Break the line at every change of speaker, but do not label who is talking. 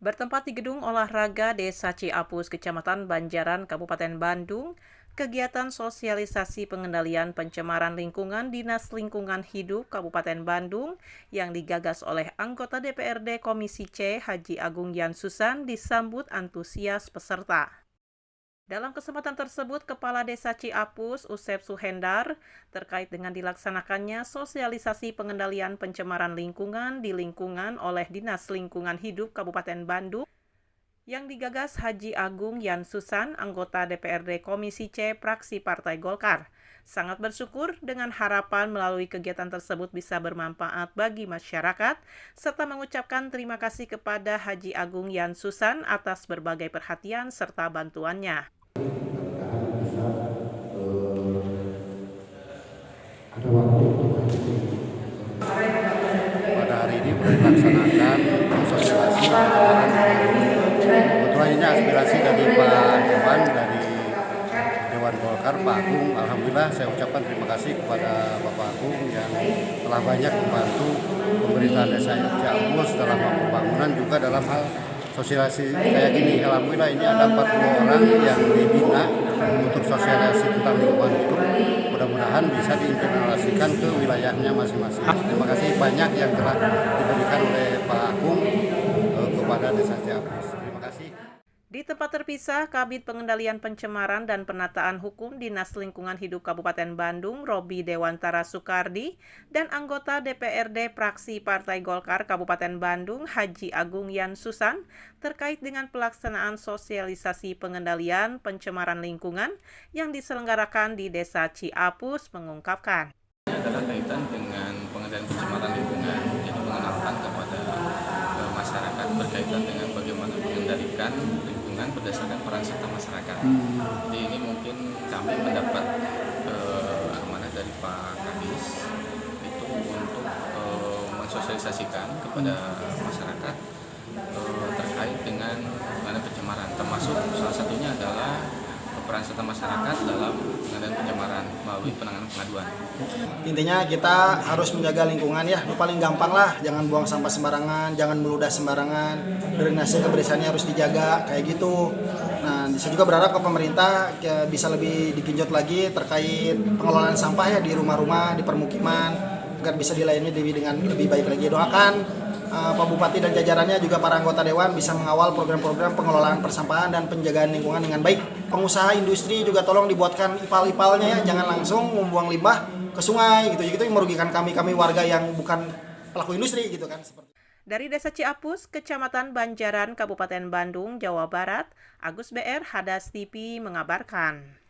Bertempat di Gedung Olahraga Desa Ciapus, Kecamatan Banjaran, Kabupaten Bandung, kegiatan sosialisasi pengendalian pencemaran lingkungan Dinas Lingkungan Hidup Kabupaten Bandung yang digagas oleh anggota DPRD Komisi C Haji Agung Yan Susan disambut antusias peserta. Dalam kesempatan tersebut, Kepala Desa Ciapus, Usep Suhendar, terkait dengan dilaksanakannya sosialisasi pengendalian pencemaran lingkungan di lingkungan oleh Dinas Lingkungan Hidup Kabupaten Bandung, yang digagas Haji Agung Yan Susan, anggota DPRD Komisi C Praksi Partai Golkar. Sangat bersyukur dengan harapan melalui kegiatan tersebut bisa bermanfaat bagi masyarakat, serta mengucapkan terima kasih kepada Haji Agung Yan Susan atas berbagai perhatian serta bantuannya.
Ada waktu pada hari ini boleh dilaksanakan sosialisasi kebetulan ini aspirasi dari Pak Dewan dari Dewan Golkar, Pak Agung. Alhamdulillah saya ucapkan terima kasih kepada Bapak Agung yang telah banyak membantu pemerintahan Desa Ciapus dalam pembangunan juga dalam hal sosialisasi kayak gini. Alhamdulillah ini ada 40 orang yang dibina untuk sosialisasi tentang lingkungan hidup. Mudah-mudahan bisa diimplementasikan ke wilayahnya masing-masing. Terima kasih banyak yang telah diberikan oleh Pak Agung kepada Desa Ciapus. Terima kasih.
Di tempat terpisah, Kabid Pengendalian Pencemaran dan Penataan Hukum Dinas Lingkungan Hidup Kabupaten Bandung, Robi Dewantara Soekardi, dan anggota DPRD Praksi Partai Golkar Kabupaten Bandung, Haji Agung Yan Susan, terkait dengan pelaksanaan sosialisasi pengendalian pencemaran lingkungan yang diselenggarakan di Desa Ciapus mengungkapkan.
Adalah kaitan dengan pengendalian pencemaran lingkungan, jadi mengenalkan kepada masyarakat berkaitan dengan bagaimana mengendalikan lingkungan berdasarkan peran serta masyarakat. Jadi ini mungkin kami mendapat amanah dari Pak Kadis itu untuk mensosialisasikan kepada masyarakat terkait dengan pengendalian pencemaran, termasuk salah satunya adalah peran serta masyarakat dalam pengendalian pencemaran melalui penanganan pengaduan.
Intinya kita harus menjaga lingkungan ya, itu paling gampang lah, jangan buang sampah sembarangan, jangan meludah sembarangan, drainase kebersihannya harus dijaga kayak gitu. Nah, saya juga berharap ke pemerintah ya, bisa lebih digenjot lagi terkait pengelolaan sampah ya di rumah-rumah, di permukiman, agar bisa dilayani dengan lebih baik lagi. Doakan Pak Bupati dan jajarannya juga para anggota Dewan bisa mengawal program-program pengelolaan persampahan dan penjagaan lingkungan dengan baik. Pengusaha industri juga tolong dibuatkan ipal-ipalnya ya, jangan langsung membuang limbah ke sungai gitu yang merugikan kami warga yang bukan pelaku industri gitu kan.
Dari Desa Ciapus, Kecamatan Banjaran, Kabupaten Bandung, Jawa Barat, Agus BR, Hadas TV mengabarkan.